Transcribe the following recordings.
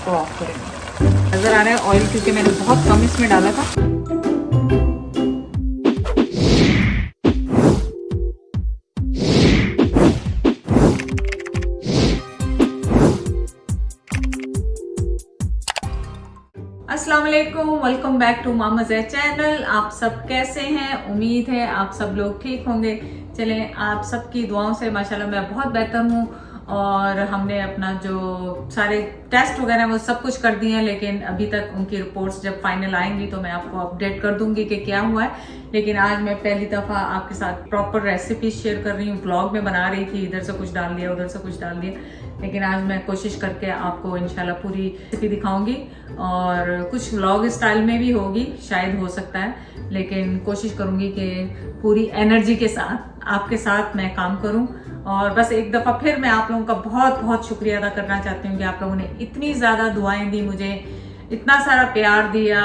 इसको ऑफ करेंगे। नज़र आ रहा है ऑयल, क्योंकि मैंने बहुत कम इसमें डाला था। अस्सलाम वालेकुम, वेलकम बैक टू मामा ज़ैद चैनल। आप सब कैसे हैं? उम्मीद है आप सब लोग ठीक होंगे। चलें, आप सबकी दुआओं से माशाल्लाह मैं बहुत बेहतर हूँ। और हमने अपना जो सारे टेस्ट वगैरह वो सब कुछ कर दिए हैं, लेकिन अभी तक उनकी रिपोर्ट्स जब फाइनल आएंगी तो मैं आपको अपडेट कर दूंगी कि क्या हुआ है। लेकिन आज मैं पहली दफ़ा आपके साथ प्रॉपर रेसिपी शेयर कर रही हूँ। ब्लॉग में बना रही थी, इधर से कुछ डाल दिया, उधर से कुछ डाल दिया, लेकिन आज मैं कोशिश करके आपको इंशाल्लाह पूरी रेसिपी दिखाऊंगी। और कुछ व्लॉग स्टाइल में भी होगी, शायद हो सकता है, लेकिन कोशिश करूंगी कि पूरी एनर्जी के साथ आपके साथ मैं काम करूं। और बस एक दफ़ा फिर मैं आप लोगों का बहुत बहुत शुक्रिया अदा करना चाहती हूँ कि आप लोगों ने इतनी ज़्यादा दुआएं दी मुझे, इतना सारा प्यार दिया,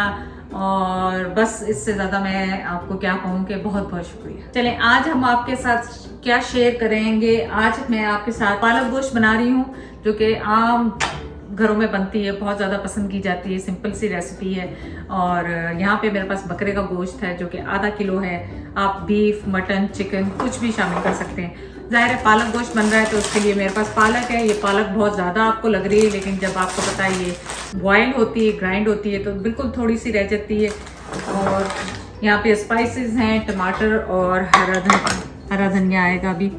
और बस इससे ज़्यादा मैं आपको क्या कहूँ कि बहुत बहुत शुक्रिया। चलें, आज हम आपके साथ क्या शेयर करेंगे। आज मैं आपके साथ पालक गोश्त बना रही हूँ, जो कि आम घरों में बनती है, बहुत ज़्यादा पसंद की जाती है, सिंपल सी रेसिपी है। और यहाँ पे मेरे पास बकरे का गोश्त है जो कि आधा किलो है। आप बीफ, मटन, चिकन कुछ भी शामिल कर सकते हैं। ज़ाहिर है पालक गोश्त बन रहा है तो उसके लिए मेरे पास पालक है। ये पालक बहुत ज़्यादा आपको लग रही है, लेकिन जब आपको पता है ये बॉयल होती है, ग्राइंड होती है, तो बिल्कुल थोड़ी सी रह जाती है। और यहाँ पे स्पाइसेस हैं, टमाटर और हरा धनिया आएगा अभी,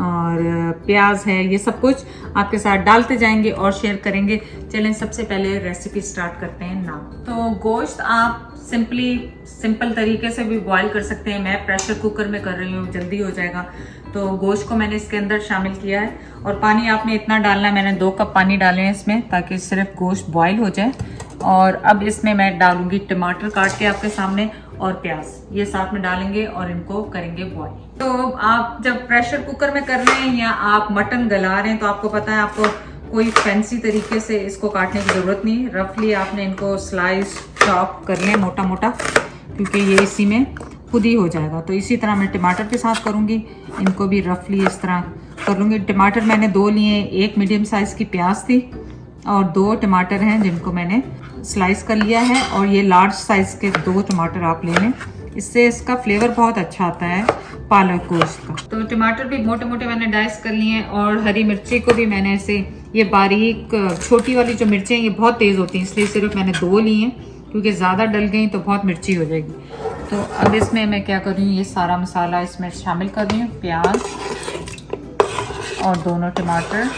और प्याज है। ये सब कुछ आपके साथ डालते जाएंगे और शेयर करेंगे। चलें, सबसे पहले रेसिपी स्टार्ट करते हैं ना। तो गोश्त आप सिंपल तरीके से भी बॉईल कर सकते हैं। मैं प्रेशर कुकर में कर रही हूँ, जल्दी हो जाएगा। तो गोश्त को मैंने इसके अंदर शामिल किया है, और पानी आपने इतना डालना है, मैंने 2 कप पानी डाले हैं इसमें, ताकि सिर्फ गोश्त बॉईल हो जाए। और अब इसमें मैं डालूंगी टमाटर काट के आपके सामने, और प्याज, ये साथ में डालेंगे और इनको करेंगे बॉईल। तो आप जब प्रेशर कुकर में कर रहे हैं या आप मटन गला रहे हैं, तो आपको पता है आपको कोई फैंसी तरीके से इसको काटने की ज़रूरत नहीं। रफली आपने इनको स्लाइस चॉप कर लें मोटा मोटा, क्योंकि ये इसी में खुद ही हो जाएगा। तो इसी तरह मैं टमाटर के साथ करूँगी, इनको भी रफली इस तरह कर लूँगी। टमाटर मैंने 2 लिए, 1 मीडियम साइज़ की प्याज थी, और 2 टमाटर हैं जिनको मैंने स्लाइस कर लिया है। और ये लार्ज साइज़ के 2 टमाटर आप ले लें, इससे इसका फ्लेवर बहुत अच्छा आता है पालक गोश्त का। तो टमाटर भी मोटे मोटे मैंने डाइस कर लिए हैं, और हरी मिर्ची को भी मैंने ऐसे, ये बारीक छोटी वाली जो मिर्चें ये बहुत तेज़ होती हैं, इसलिए सिर्फ मैंने 2 ली हैं, क्योंकि ज़्यादा डल गई तो बहुत मिर्ची हो जाएगी। तो अब इसमें मैं क्या कर रही हूँ, ये सारा मसाला इसमें शामिल कर रही हूँ। प्याज और दोनों टमाटर,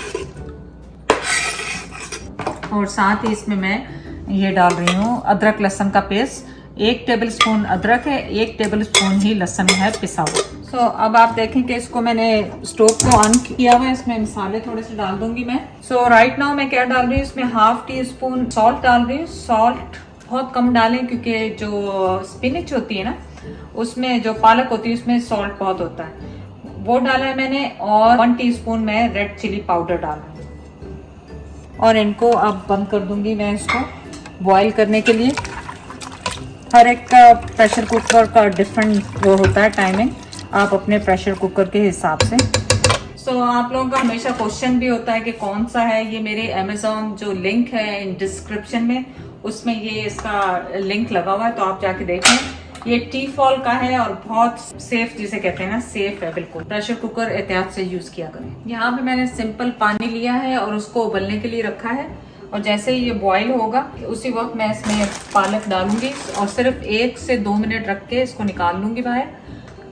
और साथ ही इसमें मैं ये डाल रही हूँ अदरक लहसुन का पेस्ट। 1 टेबलस्पून अदरक है, 1 टेबलस्पून ही लहसुन है पिसा हुआ। अब आप देखें कि इसको मैंने स्टोव को ऑन किया हुआ है। इसमें मसाले थोड़े से डाल दूंगी मैं। राइट नाउ मैं क्या डाल रही हूँ, इसमें ½ टीस्पून सॉल्ट डाल रही हूँ। सॉल्ट बहुत कम डालें, क्योंकि जो स्पिनिच होती है ना, उसमें जो पालक होती है उसमें सॉल्ट बहुत होता है, वो डाला है मैंने। और 1 टीस्पून मैं रेड चिली पाउडर डाल रही हूँ। और इनको अब बंद कर दूंगी मैं इसको बॉईल करने के लिए। हर एक का प्रेशर कुकर का डिफरेंट वो होता है टाइमिंग, आप अपने प्रेशर कुकर के हिसाब से। आप लोगों का हमेशा क्वेश्चन भी होता है कि कौन सा है। ये मेरे अमेज़ॉन जो लिंक है डिस्क्रिप्शन में, उसमें ये इसका लिंक लगा हुआ है, तो आप जाके देखें। ये टी-फॉल का है और बहुत सेफ, जिसे कहते हैं ना, सेफ है बिल्कुल। प्रेशर कुकर एहतियात से यूज किया करें। यहाँ पे मैंने सिंपल पानी लिया है और उसको उबलने के लिए रखा है, और जैसे ही ये बॉईल होगा उसी वक्त मैं इसमें पालक डालूंगी, और सिर्फ 1 से 2 मिनट रख के इसको निकाल लूंगी बाहर,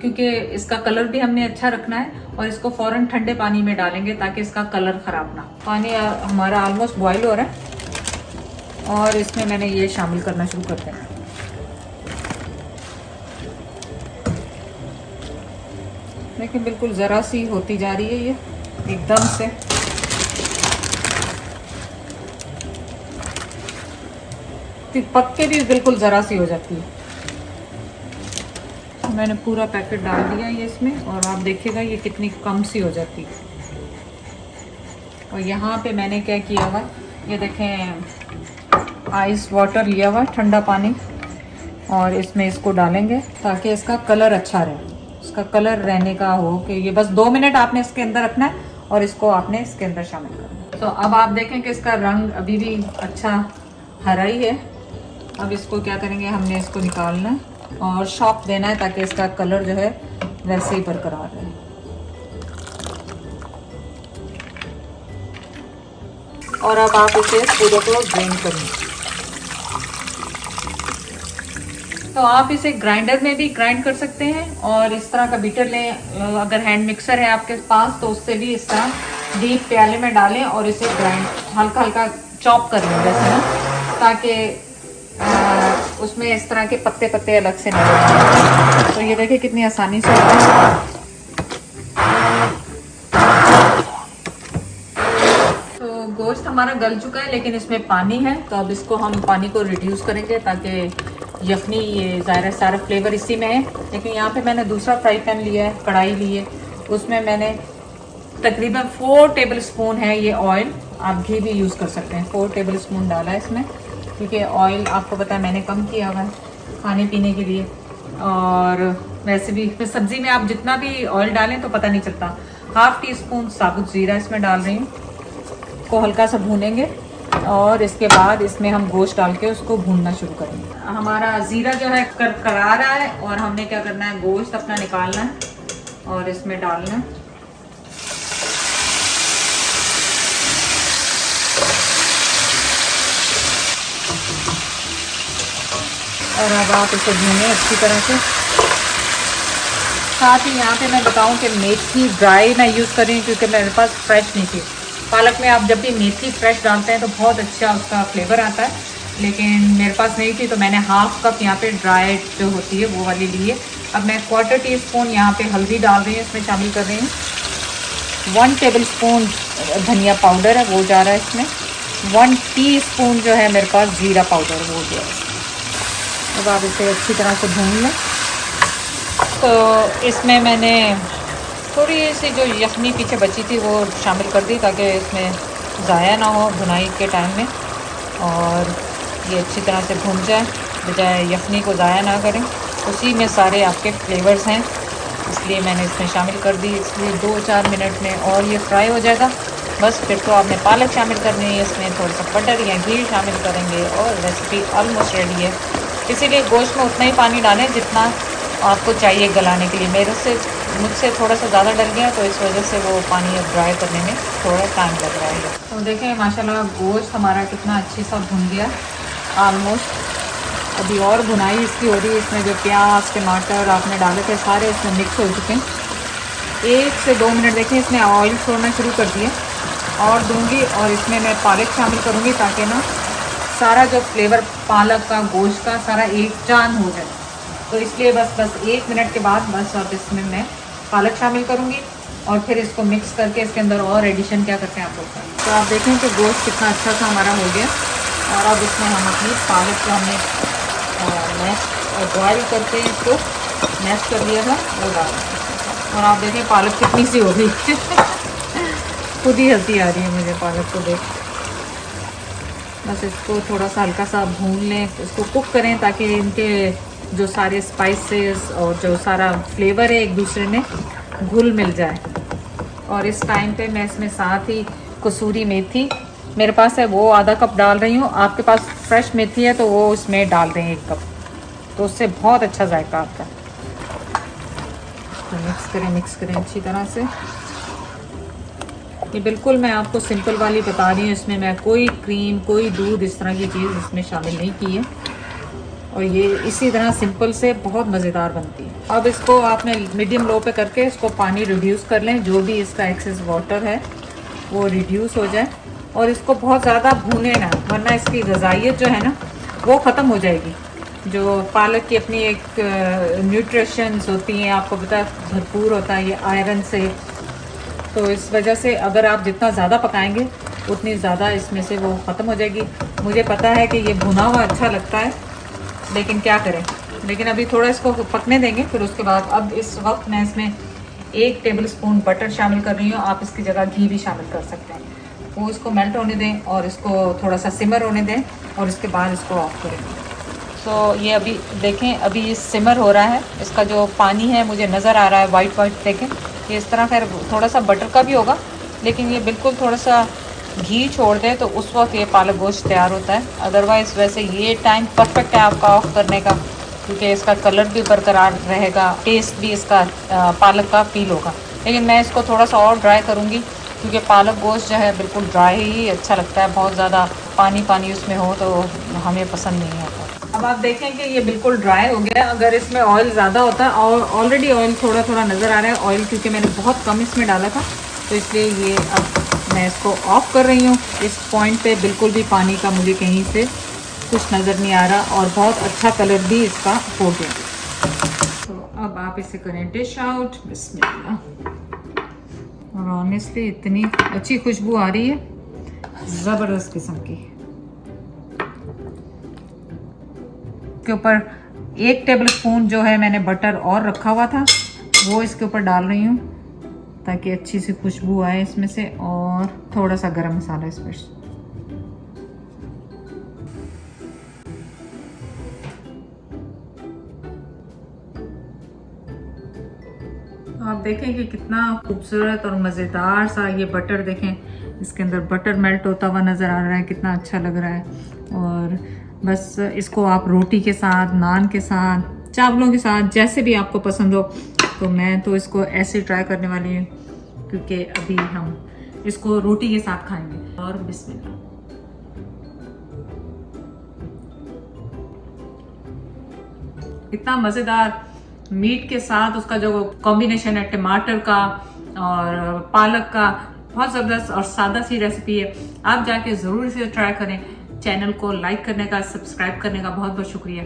क्योंकि इसका कलर भी हमने अच्छा रखना है। और इसको फौरन ठंडे पानी में डालेंगे ताकि इसका कलर खराब ना। पानी हमारा ऑलमोस्ट बॉईल हो रहा है, और इसमें मैंने ये शामिल करना शुरू करते हैं। देखिए बिल्कुल ज़रा सी होती जा रही है ये एकदम से। पक के भी बिल्कुल ज़रा सी हो जाती है। मैंने पूरा पैकेट डाल दिया ये इसमें, और आप देखिएगा ये कितनी कम सी हो जाती है। और यहाँ पे मैंने क्या किया हुआ, ये देखें आइस वाटर लिया हुआ, ठंडा पानी, और इसमें इसको डालेंगे ताकि इसका कलर अच्छा रहे। इसका कलर रहने का हो कि ये बस 2 मिनट आपने इसके अंदर रखना है, और इसको आपने इसके अंदर शामिल करना है। तो अब आप देखें कि इसका रंग अभी भी अच्छा हरा ही है। अब इसको क्या करेंगे, हमने इसको निकालना है और शॉक देना है ताकि इसका कलर जो है वैसे ही बरकरार रहे। और अब आप इसे पूरे को ग्राइंड करेंगे। तो आप इसे ग्राइंडर में भी ग्राइंड कर सकते हैं और इस तरह का बीटर लें। अगर हैंड मिक्सर है आपके पास तो उससे भी इस तरह डीप प्याले में डालें और इसे ग्राइंड हल्का हल्का चॉप कर लें वैसे ना, ताकि उसमें इस तरह के पत्ते पत्ते अलग से नजर आए। तो ये देखिए कितनी आसानी से होता है। तो गोश्त हमारा गल चुका है लेकिन इसमें पानी है, तो अब इसको हम पानी को रिड्यूस करेंगे ताकि यखनी, ये ज़ाहिर सारा फ्लेवर इसी में है। लेकिन यहाँ पे मैंने दूसरा फ्राई पैन लिया है, कढ़ाई ली है, उसमें मैंने तकरीबन 4 टेबल स्पून है ये ऑयल, आप घी भी यूज़ कर सकते हैं। 4 टेबल स्पून डाला है इसमें, क्योंकि ऑयल आपको पता है मैंने कम किया हुआ है खाने पीने के लिए। और वैसे भी सब्ज़ी में आप जितना भी ऑयल डालें तो पता नहीं चलता। 1/2 टीस्पून साबुत ज़ीरा इसमें डाल रही हूँ, को हल्का सा भूनेंगे और इसके बाद इसमें हम गोश्त डाल के उसको भूनना शुरू करेंगे। हमारा ज़ीरा जो है करकरा रहा है और हमने क्या करना है, गोश्त अपना निकालना है और इसमें डालना है। और अब आप इसे भूनें अच्छी तरह से। साथ ही यहाँ पे मैं बताऊँ कि मेथी ड्राई मैं यूज़ कर रही हूँ क्योंकि मेरे पास फ्रेश नहीं थी। पालक में आप जब भी मेथी फ्रेश डालते हैं तो बहुत अच्छा उसका फ्लेवर आता है, लेकिन मेरे पास नहीं थी तो मैंने 1/2 कप यहाँ पे ड्राई जो होती है वो वाली ली है। अब मैं 1/4 टीस्पून यहाँ पे हल्दी डाल रही हूँ, इसमें शामिल कर रही हूँ। 1 टेबल स्पून धनिया पाउडर है वो जा रहा है इसमें। 1 टीस्पून जो है मेरे पास ज़ीरा पाउडर वो जो है। अब आप इसे अच्छी तरह से भून लें। तो इसमें मैंने थोड़ी सी जो यखनी पीछे बची थी वो शामिल कर दी ताकि इसमें ज़ाया ना हो भुनाई के टाइम में, और ये अच्छी तरह से भून जाए, बजाय यखनी को ज़ाया ना करें। उसी में सारे आपके फ्लेवर्स हैं, इसलिए मैंने इसमें शामिल कर दी। इसलिए 2-4 मिनट में और ये फ्राई हो जाएगा। बस फिर तो आपने पालक शामिल करनी है, इसमें थोड़ा सा बटर या घी शामिल करेंगे और रेसिपी ऑलमोस्ट रेडी है। इसीलिए गोश्त में उतना ही पानी डालें जितना आपको चाहिए गलाने के लिए। मुझसे थोड़ा सा ज़्यादा डल गया तो इस वजह से वो पानी अब ड्राई करने में थोड़ा टाइम लग रहा है। तो देखें माशाल्लाह गोश्त हमारा कितना अच्छी सा भुन गया ऑलमोस्ट। अभी और भुनाई इसकी हो रही है। इसमें जो प्याज टमाटर आपने डाले थे सारे इसमें मिक्स हो चुके हैं। 1 से 2 मिनट देखें, इसमें ऑयल छोड़ना शुरू कर दिए और दूंगी, और इसमें मैं पालक शामिल करूँगी ताकि ना सारा जो फ्लेवर पालक का गोश्त का सारा एक जान हो जाए। तो इसलिए बस 1 मिनट के बाद बस अब इसमें मैं पालक शामिल करूँगी और फिर इसको मिक्स करके इसके अंदर और एडिशन क्या करते हैं आप लोग। तो आप देखें कि गोश्त कितना अच्छा सा हमारा हो गया। और अब इसमें हम अपनी पालक को हमने मैश बॉयल करके इसको मैश कर दिया था वो डाल दें। और आप देखें पालक कितनी सी हो गई खुद ही हंसी आ रही है मुझे पालक को देख। बस इसको थोड़ा सा हल्का सा भून लें, इसको कुक करें ताकि इनके जो सारे स्पाइसेस और जो सारा फ्लेवर है एक दूसरे में घुल मिल जाए। और इस टाइम पे मैं इसमें साथ ही कसूरी मेथी मेरे पास है वो आधा कप डाल रही हूँ। आपके पास फ्रेश मेथी है तो वो उसमें डाल दें 1 कप, तो उससे बहुत अच्छा जायका आता है। तो मिक्स करें अच्छी तरह से। ये बिल्कुल मैं आपको सिंपल वाली बता रही हूँ, इसमें मैं कोई क्रीम कोई दूध इस तरह की चीज़ इसमें शामिल नहीं की है, और ये इसी तरह सिंपल से बहुत मज़ेदार बनती है। अब इसको आपने मीडियम लो पे करके इसको पानी रिड्यूस कर लें, जो भी इसका एक्सेस वाटर है वो रिड्यूस हो जाए। और इसको बहुत ज़्यादा भूने ना, वरना इसकी ग़िज़ाइयत जो है ना वो ख़त्म हो जाएगी। जो पालक की अपनी एक न्यूट्रिशंस होती हैं, आपको पता है भरपूर होता है ये आयरन से, तो इस वजह से अगर आप जितना ज़्यादा पकाएंगे उतनी ज़्यादा इसमें से वो ख़त्म हो जाएगी। मुझे पता है कि ये भुना हुआ अच्छा लगता है, लेकिन क्या करें। लेकिन अभी थोड़ा इसको पकने देंगे, फिर उसके बाद अब इस वक्त मैं इसमें 1 टेबल स्पून बटर शामिल कर रही हूँ। आप इसकी जगह घी भी शामिल कर सकते हैं। वो इसको मेल्ट होने दें और इसको थोड़ा सा सिमर होने दें और इसके बाद इसको ऑफ करेंगे। तो ये अभी देखें, अभी ये सिमर हो रहा है। इसका जो पानी है मुझे नज़र आ रहा है वाइट देखें, ये इस तरह खैर थोड़ा सा बटर का भी होगा, लेकिन ये बिल्कुल थोड़ा सा घी छोड़ दें तो उस वक्त ये पालक गोश्त तैयार होता है। अदरवाइज़ वैसे ये टाइम परफेक्ट है आपका ऑफ करने का, क्योंकि इसका कलर भी बरकरार रहेगा, टेस्ट भी इसका पालक का फील होगा। लेकिन मैं इसको थोड़ा सा और ड्राई करूँगी, क्योंकि पालक गोश्त जो है बिल्कुल ड्राई ही अच्छा लगता है। बहुत ज़्यादा पानी पानी उसमें हो तो हमें पसंद नहीं आता। अब आप देखें कि ये बिल्कुल ड्राई हो गया। अगर इसमें ऑयल ज़्यादा होता और ऑलरेडी ऑयल थोड़ा थोड़ा नज़र आ रहा है ऑयल, क्योंकि मैंने बहुत कम इसमें डाला था, तो इसलिए ये अब मैं इसको ऑफ़ कर रही हूँ। इस पॉइंट पे बिल्कुल भी पानी का मुझे कहीं से कुछ नज़र नहीं आ रहा और बहुत अच्छा कलर भी इसका हो गया। तो अब आप इसे करें डिश आउट। बिस्मिल्लाह। और ऑनेस्टली इतनी अच्छी खुशबू आ रही है, ज़बरदस्त किस्म की। के ऊपर 1 टेबल स्पून जो है मैंने बटर और रखा हुआ था, वो इसके ऊपर डाल रही हूँ ताकि अच्छी सी खुशबू आए इसमें से, और थोड़ा सा गरम मसाला इस पर। आप देखें कि कितना खूबसूरत और मज़ेदार सा ये बटर, देखें इसके अंदर बटर मेल्ट होता हुआ नज़र आ रहा है, कितना अच्छा लग रहा है। और बस इसको आप रोटी के साथ, नान के साथ, चावलों के साथ, जैसे भी आपको पसंद हो। तो मैं तो इसको ऐसे ट्राई करने वाली हूँ, क्योंकि अभी हम इसको रोटी के साथ खाएंगे। और बिस्मिल्लाह। इतना मज़ेदार मीट के साथ उसका जो कॉम्बिनेशन है टमाटर का और पालक का, बहुत ज़बरदस्त और सादा सी रेसिपी है। आप जाके ज़रूर इसे ट्राई करें। चैनल को लाइक करने का, सब्सक्राइब करने का बहुत बहुत शुक्रिया।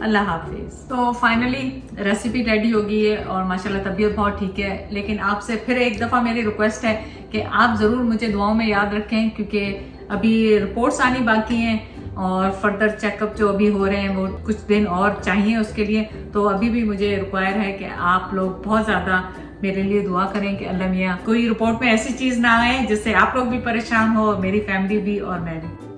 अल्लाह हाफिज़। तो फाइनली रेसिपी रेडी हो गई है और माशाल्लाह तबीयत बहुत ठीक है। लेकिन आपसे फिर एक दफ़ा मेरी रिक्वेस्ट है कि आप ज़रूर मुझे दुआओं में याद रखें, क्योंकि अभी रिपोर्ट्स आनी बाकी हैं और फर्दर चेकअप जो अभी हो रहे हैं वो कुछ दिन और चाहिए उसके लिए। तो अभी भी मुझे रिक्वायर है कि आप लोग बहुत ज़्यादा मेरे लिए दुआ करें कि अल्लाह मियाँ कोई रिपोर्ट में ऐसी चीज़ ना आए जिससे आप लोग भी परेशान हो, मेरी फैमिली भी और मैं भी।